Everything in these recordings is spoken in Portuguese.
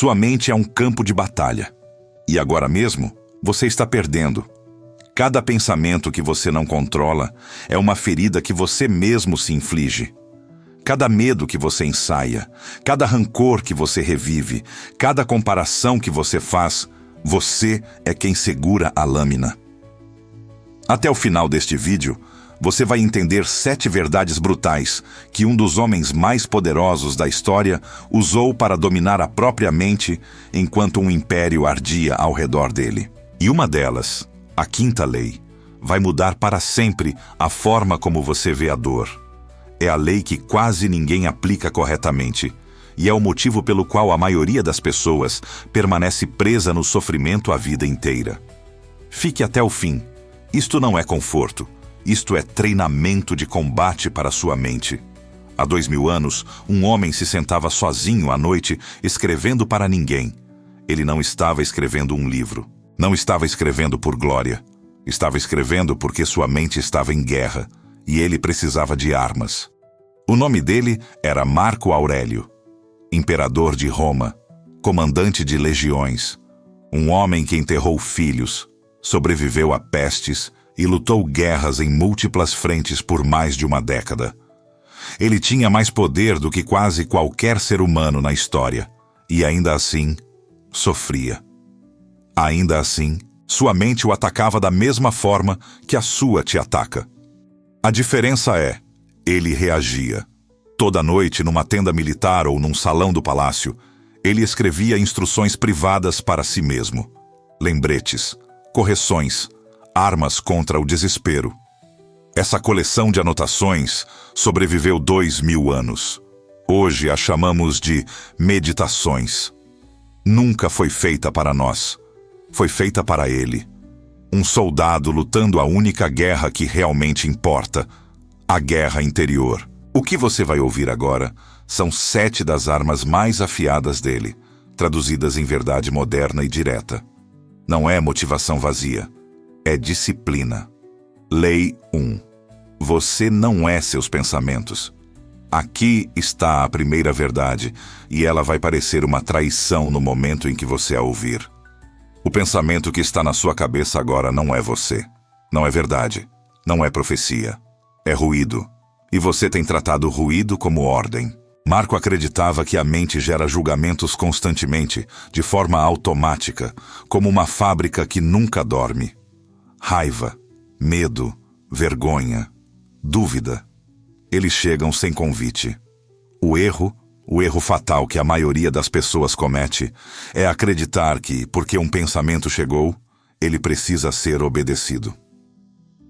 Sua mente é um campo de batalha. E agora mesmo, você está perdendo. Cada pensamento que você não controla é uma ferida que você mesmo se inflige. Cada medo que você ensaia, cada rancor que você revive, cada comparação que você faz, você é quem segura a lâmina. Até o final deste vídeo, você vai entender 7 verdades brutais que um dos homens mais poderosos da história usou para dominar a própria mente enquanto um império ardia ao redor dele. E uma delas, a 5ª lei, vai mudar para sempre a forma como você vê a dor. É a lei que quase ninguém aplica corretamente, e é o motivo pelo qual a maioria das pessoas permanece presa no sofrimento a vida inteira. Fique até o fim. Isto não é conforto. Isto é treinamento de combate para sua mente. Há 2000 anos, um homem se sentava sozinho à noite escrevendo para ninguém. Ele não estava escrevendo um livro. Não estava escrevendo por glória. Estava escrevendo porque sua mente estava em guerra e ele precisava de armas. O nome dele era Marco Aurélio, imperador de Roma, comandante de legiões, um homem que enterrou filhos, sobreviveu a pestes e lutou guerras em múltiplas frentes por mais de uma década. Ele tinha mais poder do que quase qualquer ser humano na história, e ainda assim, sofria. Ainda assim, sua mente o atacava da mesma forma que a sua te ataca. A diferença é, ele reagia. Toda noite, numa tenda militar ou num salão do palácio, ele escrevia instruções privadas para si mesmo. Lembretes, correções, armas contra o desespero. Essa coleção de anotações sobreviveu 2000 anos. Hoje a chamamos de meditações. Nunca foi feita para nós. Foi feita para ele. Um soldado lutando a única guerra que realmente importa, a guerra interior. O que você vai ouvir agora são 7 das armas mais afiadas dele, traduzidas em verdade moderna e direta. Não é motivação vazia. É disciplina. Lei 1. Você não é seus pensamentos. Aqui está a primeira verdade, e ela vai parecer uma traição no momento em que você a ouvir. O pensamento que está na sua cabeça agora não é você. Não é verdade. Não é profecia. É ruído. E você tem tratado o ruído como ordem. Marco acreditava que a mente gera julgamentos constantemente, de forma automática, como uma fábrica que nunca dorme. Raiva, medo, vergonha, dúvida. Eles chegam sem convite. O erro fatal que a maioria das pessoas comete, é acreditar que, porque um pensamento chegou, ele precisa ser obedecido.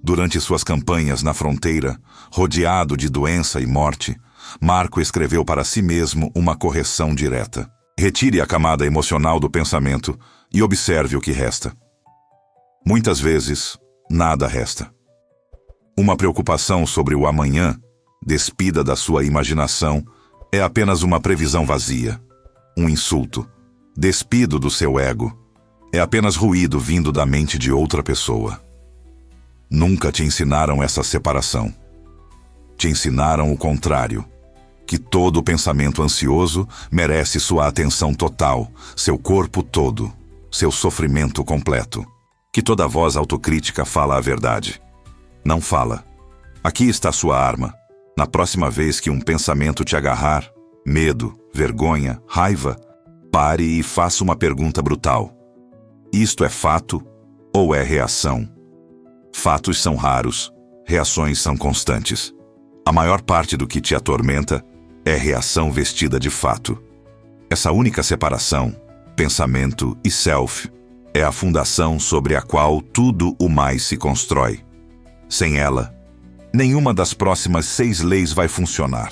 Durante suas campanhas na fronteira, rodeado de doença e morte, Marco escreveu para si mesmo uma correção direta. Retire a camada emocional do pensamento e observe o que resta. Muitas vezes, nada resta. Uma preocupação sobre o amanhã, despida da sua imaginação, é apenas uma previsão vazia. Um insulto, despido do seu ego, é apenas ruído vindo da mente de outra pessoa. Nunca te ensinaram essa separação. Te ensinaram o contrário, que todo pensamento ansioso merece sua atenção total, seu corpo todo, seu sofrimento completo. Que toda voz autocrítica fala a verdade. Não fala. Aqui está sua arma. Na próxima vez que um pensamento te agarrar, medo, vergonha, raiva, pare e faça uma pergunta brutal. Isto é fato ou é reação? Fatos são raros, reações são constantes. A maior parte do que te atormenta é reação vestida de fato. Essa única separação, pensamento e self, é a fundação sobre a qual tudo o mais se constrói. Sem ela, nenhuma das próximas 6 leis vai funcionar.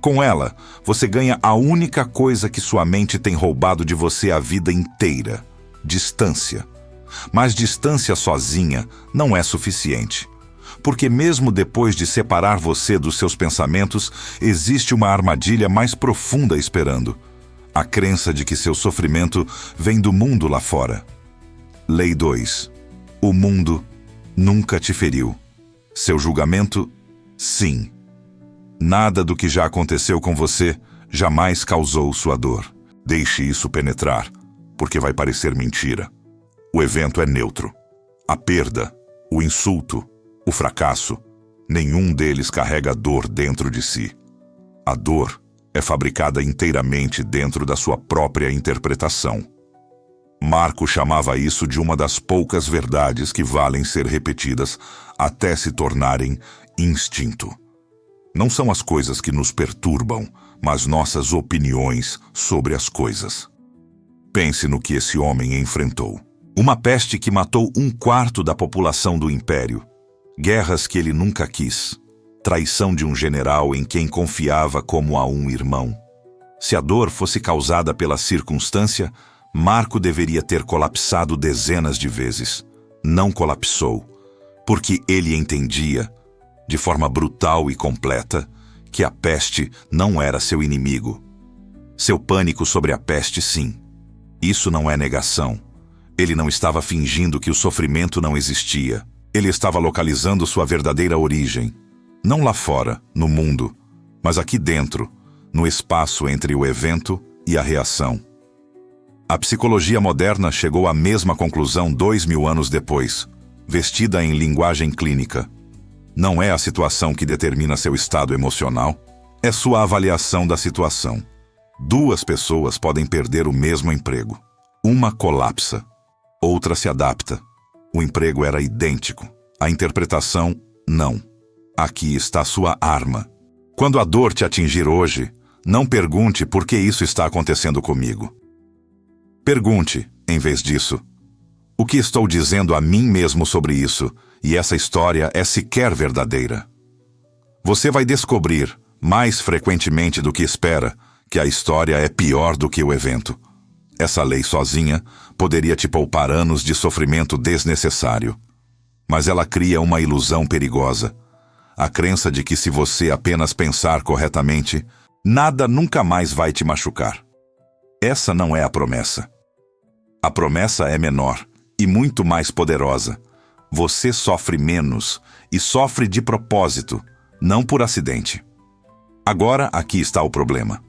Com ela, você ganha a única coisa que sua mente tem roubado de você a vida inteira: distância. Mas distância sozinha não é suficiente. Porque mesmo depois de separar você dos seus pensamentos, existe uma armadilha mais profunda esperando: a crença de que seu sofrimento vem do mundo lá fora. Lei 2. O mundo nunca te feriu. Seu julgamento, sim. Nada do que já aconteceu com você jamais causou sua dor. Deixe isso penetrar, porque vai parecer mentira. O evento é neutro. A perda, o insulto, o fracasso, nenhum deles carrega dor dentro de si. A dor é fabricada inteiramente dentro da sua própria interpretação. Marco chamava isso de uma das poucas verdades que valem ser repetidas até se tornarem instinto. Não são as coisas que nos perturbam, mas nossas opiniões sobre as coisas. Pense no que esse homem enfrentou. Uma peste que matou 1/4 da população do império. Guerras que ele nunca quis. Traição de um general em quem confiava como a um irmão. Se a dor fosse causada pela circunstância, Marco deveria ter colapsado dezenas de vezes. Não colapsou, porque ele entendia, de forma brutal e completa, que a peste não era seu inimigo. Seu pânico sobre a peste, sim. Isso não é negação. Ele não estava fingindo que o sofrimento não existia. Ele estava localizando sua verdadeira origem. Não lá fora, no mundo, mas aqui dentro, no espaço entre o evento e a reação. A psicologia moderna chegou à mesma conclusão 2000 anos depois, vestida em linguagem clínica. Não é a situação que determina seu estado emocional, é sua avaliação da situação. 2 pessoas podem perder o mesmo emprego. Uma colapsa, outra se adapta. O emprego era idêntico, a interpretação, não. Aqui está sua arma. Quando a dor te atingir hoje, não pergunte por que isso está acontecendo comigo. Pergunte, em vez disso, o que estou dizendo a mim mesmo sobre isso, e essa história é sequer verdadeira. Você vai descobrir, mais frequentemente do que espera, que a história é pior do que o evento. Essa lei sozinha poderia te poupar anos de sofrimento desnecessário. Mas ela cria uma ilusão perigosa. A crença de que se você apenas pensar corretamente, nada nunca mais vai te machucar. Essa não é a promessa. A promessa é menor e muito mais poderosa. Você sofre menos e sofre de propósito, não por acidente. Agora, aqui está o problema.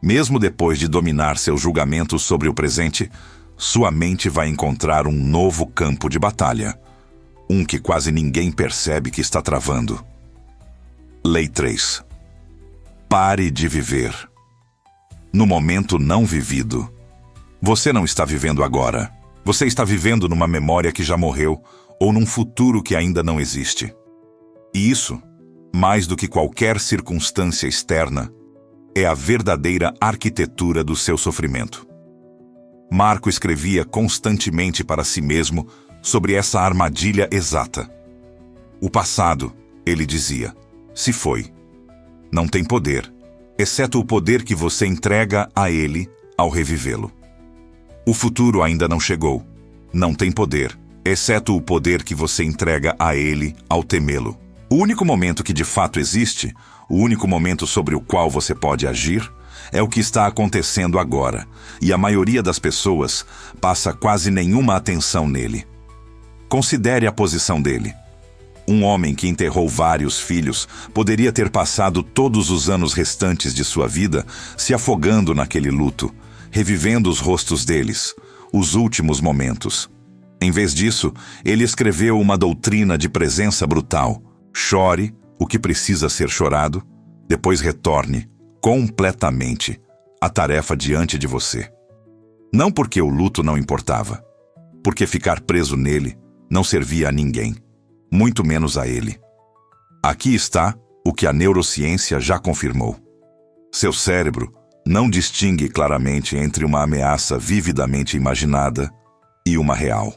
Mesmo depois de dominar seus julgamentos sobre o presente, sua mente vai encontrar um novo campo de batalha. Um que quase ninguém percebe que está travando. Lei 3. Pare de viver. No momento não vivido. Você não está vivendo agora. Você está vivendo numa memória que já morreu ou num futuro que ainda não existe. E isso, mais do que qualquer circunstância externa, é a verdadeira arquitetura do seu sofrimento. Marco escrevia constantemente para si mesmo sobre essa armadilha exata. O passado, ele dizia, se foi. Não tem poder, exceto o poder que você entrega a ele ao revivê-lo. O futuro ainda não chegou. Não tem poder, exceto o poder que você entrega a ele ao temê-lo. O único momento que de fato existe, o único momento sobre o qual você pode agir, é o que está acontecendo agora, e a maioria das pessoas passa quase nenhuma atenção nele. Considere a posição dele. Um homem que enterrou vários filhos poderia ter passado todos os anos restantes de sua vida se afogando naquele luto, revivendo os rostos deles, os últimos momentos. Em vez disso, ele escreveu uma doutrina de presença brutal. Chore o que precisa ser chorado, depois retorne, completamente, à tarefa diante de você. Não porque o luto não importava, porque ficar preso nele não servia a ninguém, muito menos a ele. Aqui está o que a neurociência já confirmou. Seu cérebro não distingue claramente entre uma ameaça vividamente imaginada e uma real.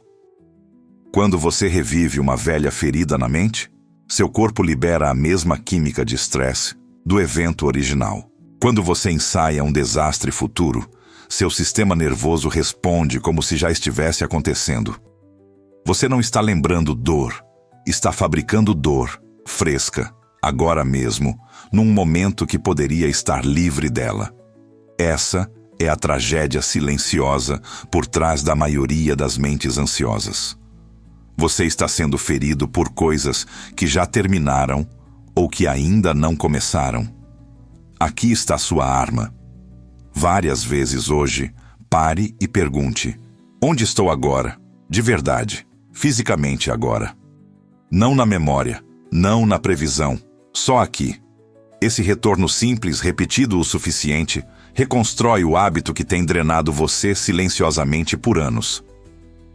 Quando você revive uma velha ferida na mente, seu corpo libera a mesma química de estresse do evento original. Quando você ensaia um desastre futuro, seu sistema nervoso responde como se já estivesse acontecendo. Você não está lembrando dor, está fabricando dor, fresca, agora mesmo, num momento que poderia estar livre dela. Essa é a tragédia silenciosa por trás da maioria das mentes ansiosas. Você está sendo ferido por coisas que já terminaram ou que ainda não começaram. Aqui está sua arma. Várias vezes hoje, pare e pergunte: onde estou agora? De verdade, fisicamente agora. Não na memória, não na previsão, só aqui. Esse retorno simples, repetido o suficiente, reconstrói o hábito que tem drenado você silenciosamente por anos.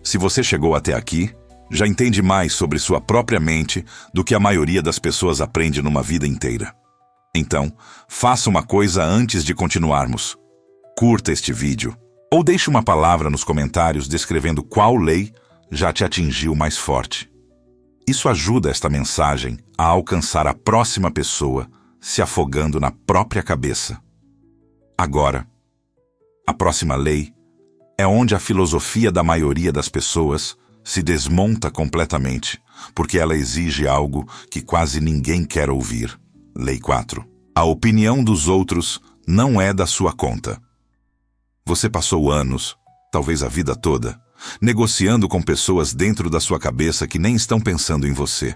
Se você chegou até aqui, já entende mais sobre sua própria mente do que a maioria das pessoas aprende numa vida inteira. Então, faça uma coisa antes de continuarmos. Curta este vídeo, ou deixe uma palavra nos comentários descrevendo qual lei já te atingiu mais forte. Isso ajuda esta mensagem a alcançar a próxima pessoa, se afogando na própria cabeça. Agora, a próxima lei é onde a filosofia da maioria das pessoas se desmonta completamente, porque ela exige algo que quase ninguém quer ouvir. Lei 4. A opinião dos outros não é da sua conta. Você passou anos, talvez a vida toda, negociando com pessoas dentro da sua cabeça que nem estão pensando em você.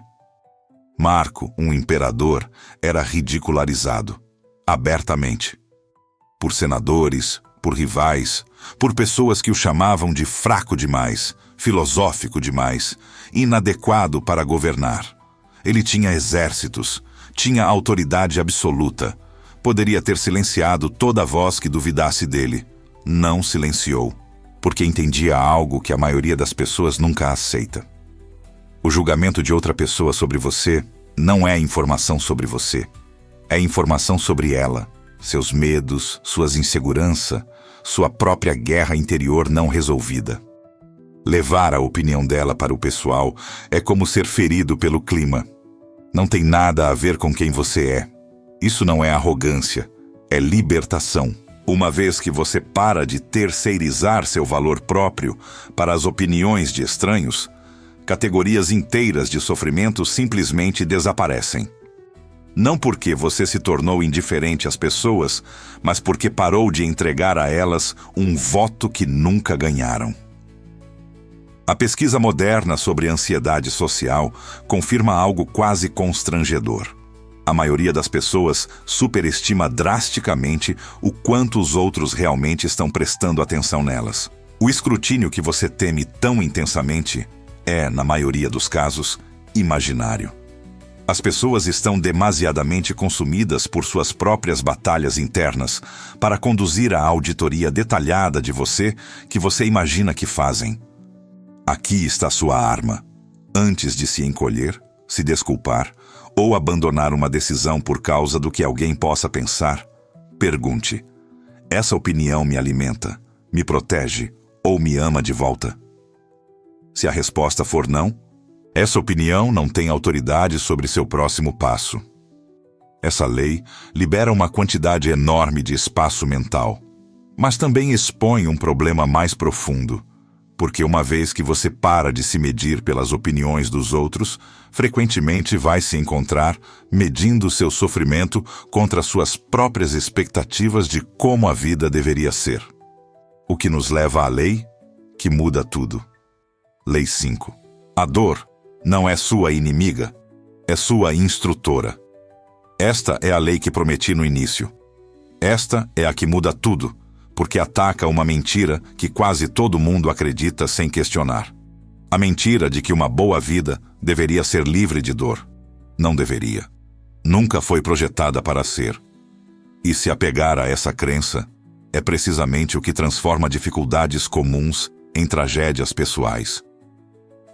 Marco, um imperador, era ridicularizado, abertamente. Por senadores, por rivais, por pessoas que o chamavam de fraco demais, filosófico demais, inadequado para governar. Ele tinha exércitos, tinha autoridade absoluta. Poderia ter silenciado toda voz que duvidasse dele. Não silenciou, porque entendia algo que a maioria das pessoas nunca aceita. O julgamento de outra pessoa sobre você não é informação sobre você. É informação sobre ela, seus medos, suas inseguranças, sua própria guerra interior não resolvida. Levar a opinião dela para o pessoal é como ser ferido pelo clima. Não tem nada a ver com quem você é. Isso não é arrogância, é libertação. Uma vez que você para de terceirizar seu valor próprio para as opiniões de estranhos, categorias inteiras de sofrimento simplesmente desaparecem. Não porque você se tornou indiferente às pessoas, mas porque parou de entregar a elas um voto que nunca ganharam. A pesquisa moderna sobre ansiedade social confirma algo quase constrangedor. A maioria das pessoas superestima drasticamente o quanto os outros realmente estão prestando atenção nelas. O escrutínio que você teme tão intensamente é, na maioria dos casos, imaginário. As pessoas estão demasiadamente consumidas por suas próprias batalhas internas para conduzir a auditoria detalhada de você que você imagina que fazem. Aqui está sua arma. Antes de se encolher, se desculpar ou abandonar uma decisão por causa do que alguém possa pensar, pergunte: essa opinião me alimenta, me protege ou me ama de volta? Se a resposta for não, essa opinião não tem autoridade sobre seu próximo passo. Essa lei libera uma quantidade enorme de espaço mental, mas também expõe um problema mais profundo, porque uma vez que você para de se medir pelas opiniões dos outros, frequentemente vai se encontrar medindo seu sofrimento contra suas próprias expectativas de como a vida deveria ser. O que nos leva à lei que muda tudo. Lei 5. A dor não é sua inimiga, é sua instrutora. Esta é a lei que prometi no início. Esta é a que muda tudo, porque ataca uma mentira que quase todo mundo acredita sem questionar. A mentira de que uma boa vida deveria ser livre de dor. Não deveria. Nunca foi projetada para ser. E se apegar a essa crença é precisamente o que transforma dificuldades comuns em tragédias pessoais.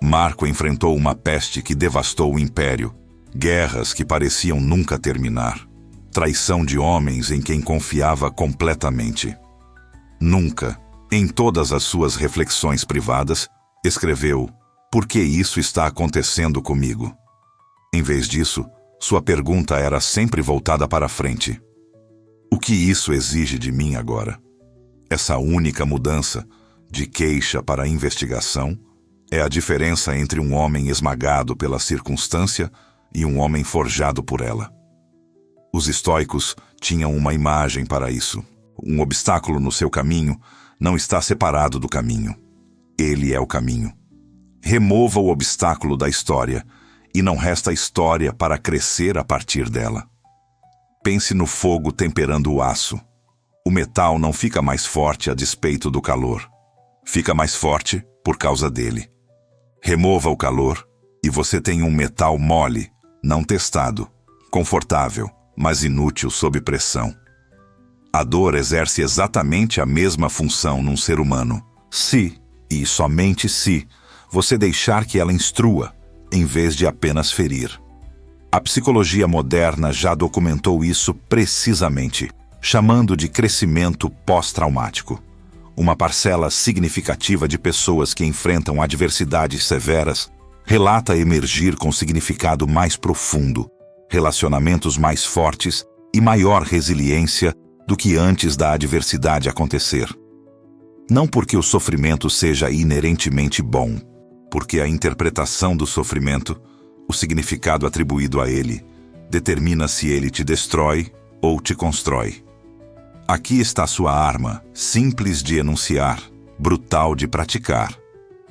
Marco enfrentou uma peste que devastou o império, guerras que pareciam nunca terminar, traição de homens em quem confiava completamente. Nunca, em todas as suas reflexões privadas, escreveu: por que isso está acontecendo comigo? Em vez disso, sua pergunta era sempre voltada para frente. O que isso exige de mim agora? Essa única mudança, de queixa para investigação, é a diferença entre um homem esmagado pela circunstância e um homem forjado por ela. Os estoicos tinham uma imagem para isso. Um obstáculo no seu caminho não está separado do caminho. Ele é o caminho. Remova o obstáculo da história e não resta história para crescer a partir dela. Pense no fogo temperando o aço. o metal não fica mais forte a despeito do calor. Fica mais forte por causa dele. Remova o calor e você tem um metal mole, não testado, confortável, mas inútil sob pressão. A dor exerce exatamente a mesma função num ser humano, se, e somente se, você deixar que ela instrua, em vez de apenas ferir. A psicologia moderna já documentou isso precisamente, chamando de crescimento pós-traumático. Uma parcela significativa de pessoas que enfrentam adversidades severas relata emergir com significado mais profundo, relacionamentos mais fortes e maior resiliência do que antes da adversidade acontecer. Não porque o sofrimento seja inerentemente bom, porque a interpretação do sofrimento, o significado atribuído a ele, determina se ele te destrói ou te constrói. Aqui está sua arma, simples de enunciar, brutal de praticar.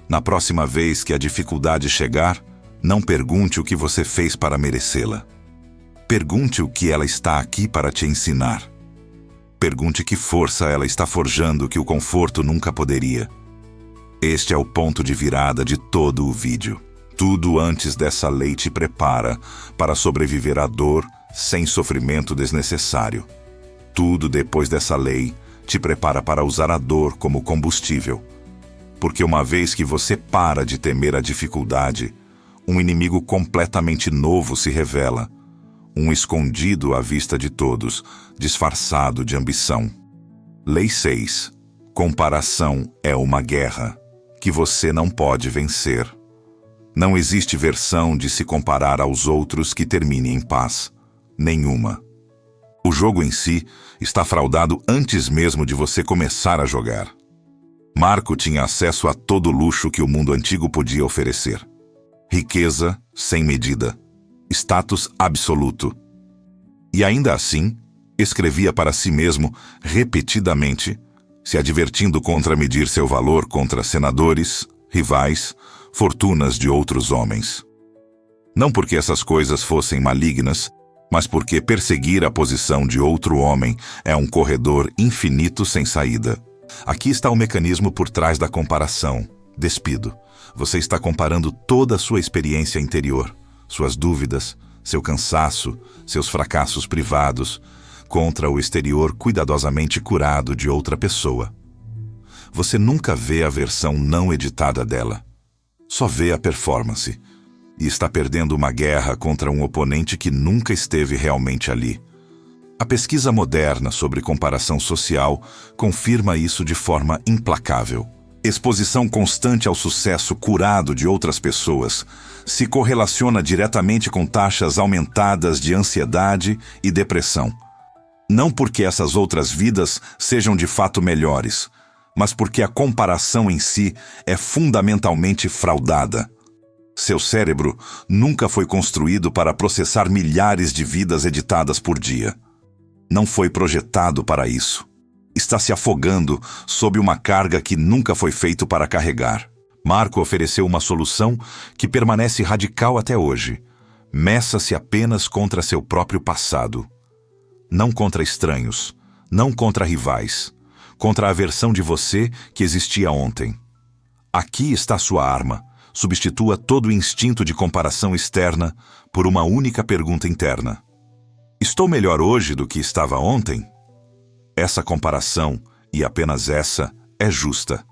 Na próxima vez que a dificuldade chegar, não pergunte o que você fez para merecê-la. Pergunte o que ela está aqui para te ensinar. Pergunte que força ela está forjando que o conforto nunca poderia. Este é o ponto de virada de todo o vídeo. Tudo antes dessa lei te prepara para sobreviver à dor sem sofrimento desnecessário. Tudo depois dessa lei te prepara para usar a dor como combustível. Porque uma vez que você para de temer a dificuldade, um inimigo completamente novo se revela. Um escondido à vista de todos, disfarçado de ambição. Lei 6. Comparação é uma guerra que você não pode vencer. Não existe versão de se comparar aos outros que termine em paz. Nenhuma. O jogo em si está fraudado antes mesmo de você começar a jogar. Marco tinha acesso a todo o luxo que o mundo antigo podia oferecer. Riqueza sem medida. Status absoluto. E ainda assim, escrevia para si mesmo repetidamente, se advertindo contra medir seu valor contra senadores, rivais, fortunas de outros homens. Não porque essas coisas fossem malignas, mas porque perseguir a posição de outro homem é um corredor infinito sem saída. Aqui está o mecanismo por trás da comparação. Despido. Você está comparando toda a sua experiência interior, suas dúvidas, seu cansaço, seus fracassos privados, contra o exterior cuidadosamente curado de outra pessoa. Você nunca vê a versão não editada dela. Só vê a performance. E está perdendo uma guerra contra um oponente que nunca esteve realmente ali. A pesquisa moderna sobre comparação social confirma isso de forma implacável. Exposição constante ao sucesso curado de outras pessoas se correlaciona diretamente com taxas aumentadas de ansiedade e depressão. Não porque essas outras vidas sejam de fato melhores, mas porque a comparação em si é fundamentalmente fraudada. Seu cérebro nunca foi construído para processar milhares de vidas editadas por dia. Não foi projetado para isso. Está se afogando sob uma carga que nunca foi feito para carregar. Marco ofereceu uma solução que permanece radical até hoje. Meça-se apenas contra seu próprio passado. Não contra estranhos, não contra rivais, contra a versão de você que existia ontem. Aqui está sua arma. Substitua todo o instinto de comparação externa por uma única pergunta interna. Estou melhor hoje do que estava ontem? Essa comparação, e apenas essa, é justa.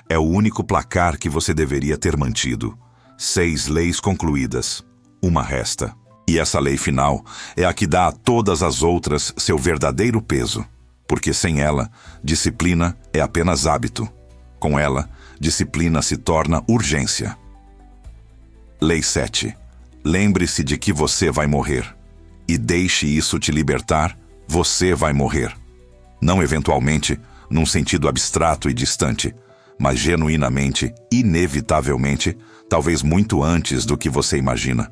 É o único placar que você deveria ter mantido. 6 leis concluídas. Uma resta. E essa lei final é a que dá a todas as outras seu verdadeiro peso. Porque sem ela, disciplina é apenas hábito. Com ela, disciplina se torna urgência. Lei 7. Lembre-se de que você vai morrer. E deixe isso te libertar, você vai morrer. Não eventualmente, num sentido abstrato e distante, mas genuinamente, inevitavelmente, talvez muito antes do que você imagina.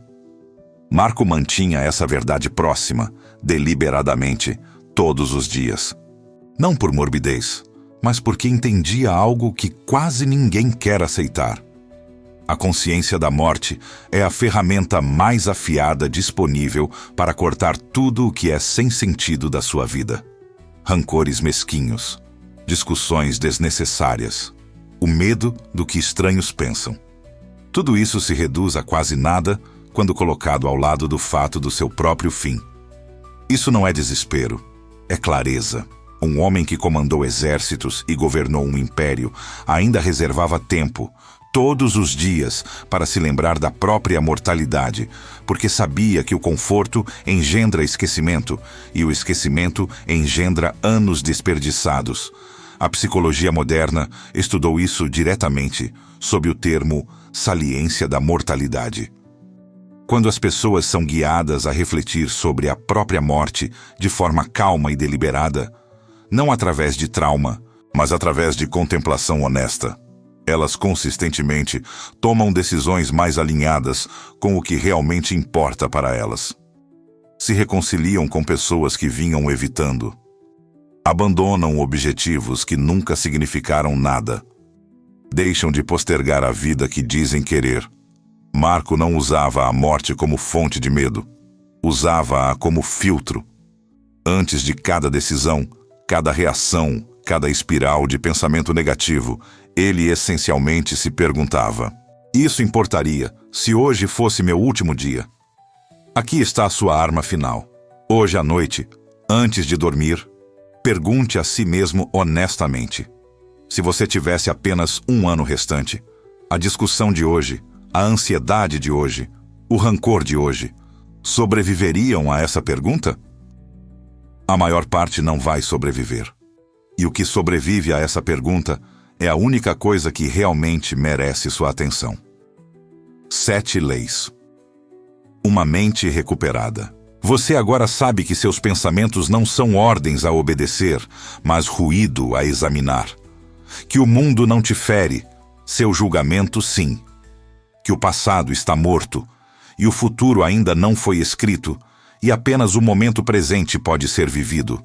Marco mantinha essa verdade próxima, deliberadamente, todos os dias. Não por morbidez, mas porque entendia algo que quase ninguém quer aceitar. A consciência da morte é a ferramenta mais afiada disponível para cortar tudo o que é sem sentido da sua vida. rancores mesquinhos, discussões desnecessárias, o medo do que estranhos pensam. Tudo isso se reduz a quase nada quando colocado ao lado do fato do seu próprio fim. Isso não é desespero, é clareza. Um homem que comandou exércitos e governou um império ainda reservava tempo, todos os dias, para se lembrar da própria mortalidade, porque sabia que o conforto engendra esquecimento e o esquecimento engendra anos desperdiçados. A psicologia moderna estudou isso diretamente sob o termo saliência da mortalidade. Quando as pessoas são guiadas a refletir sobre a própria morte de forma calma e deliberada, não através de trauma, mas através de contemplação honesta, elas consistentemente tomam decisões mais alinhadas com o que realmente importa para elas. Se reconciliam com pessoas que vinham evitando. Abandonam objetivos que nunca significaram nada. Deixam de postergar a vida que dizem querer. Marco não usava a morte como fonte de medo. Usava-a como filtro. Antes de cada decisão, cada reação, cada espiral de pensamento negativo, ele essencialmente se perguntava: isso importaria se hoje fosse meu último dia? Aqui está a sua arma final. Hoje à noite, antes de dormir, pergunte a si mesmo honestamente: se você tivesse apenas um ano restante, a discussão de hoje, a ansiedade de hoje, o rancor de hoje, sobreviveriam a essa pergunta? A maior parte não vai sobreviver. E o que sobrevive a essa pergunta é a única coisa que realmente merece sua atenção. 7 leis. Uma mente recuperada. Você agora sabe que seus pensamentos não são ordens a obedecer, mas ruído a examinar. Que o mundo não te fere, seu julgamento sim. Que o passado está morto e o futuro ainda não foi escrito e apenas o momento presente pode ser vivido.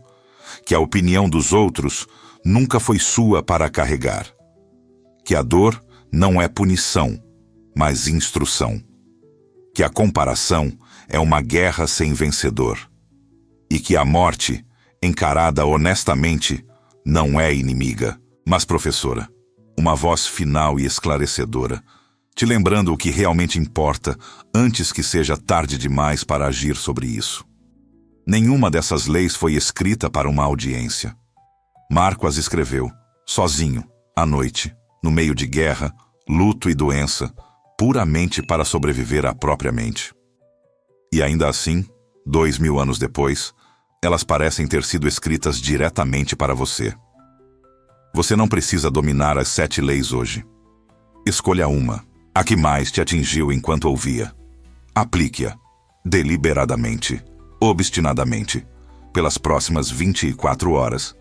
Que a opinião dos outros nunca foi sua para carregar. Que a dor não é punição, mas instrução. Que a comparação é uma guerra sem vencedor. E que a morte, encarada honestamente, não é inimiga, mas professora. Uma voz final e esclarecedora, te lembrando o que realmente importa antes que seja tarde demais para agir sobre isso. Nenhuma dessas leis foi escrita para uma audiência. Marco as escreveu, sozinho, à noite, no meio de guerra, luto e doença, puramente para sobreviver à própria mente. E ainda assim, 2000 anos depois, elas parecem ter sido escritas diretamente para você. Você não precisa dominar as 7 leis hoje. Escolha uma, a que mais te atingiu enquanto ouvia. Aplique-a, deliberadamente, obstinadamente, pelas próximas 24 horas,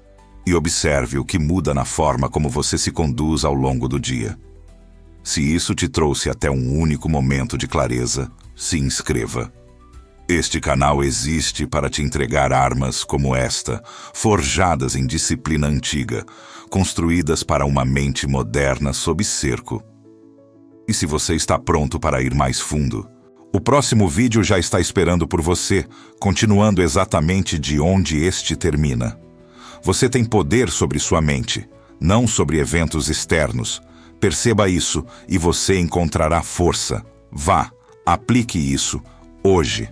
e observe o que muda na forma como você se conduz ao longo do dia. Se isso te trouxe até um único momento de clareza, se inscreva. Este canal existe para te entregar armas como esta, forjadas em disciplina antiga, construídas para uma mente moderna sob cerco. E se você está pronto para ir mais fundo, o próximo vídeo já está esperando por você, continuando exatamente de onde este termina. Você tem poder sobre sua mente, não sobre eventos externos. Perceba isso e você encontrará força. Vá, aplique isso, hoje.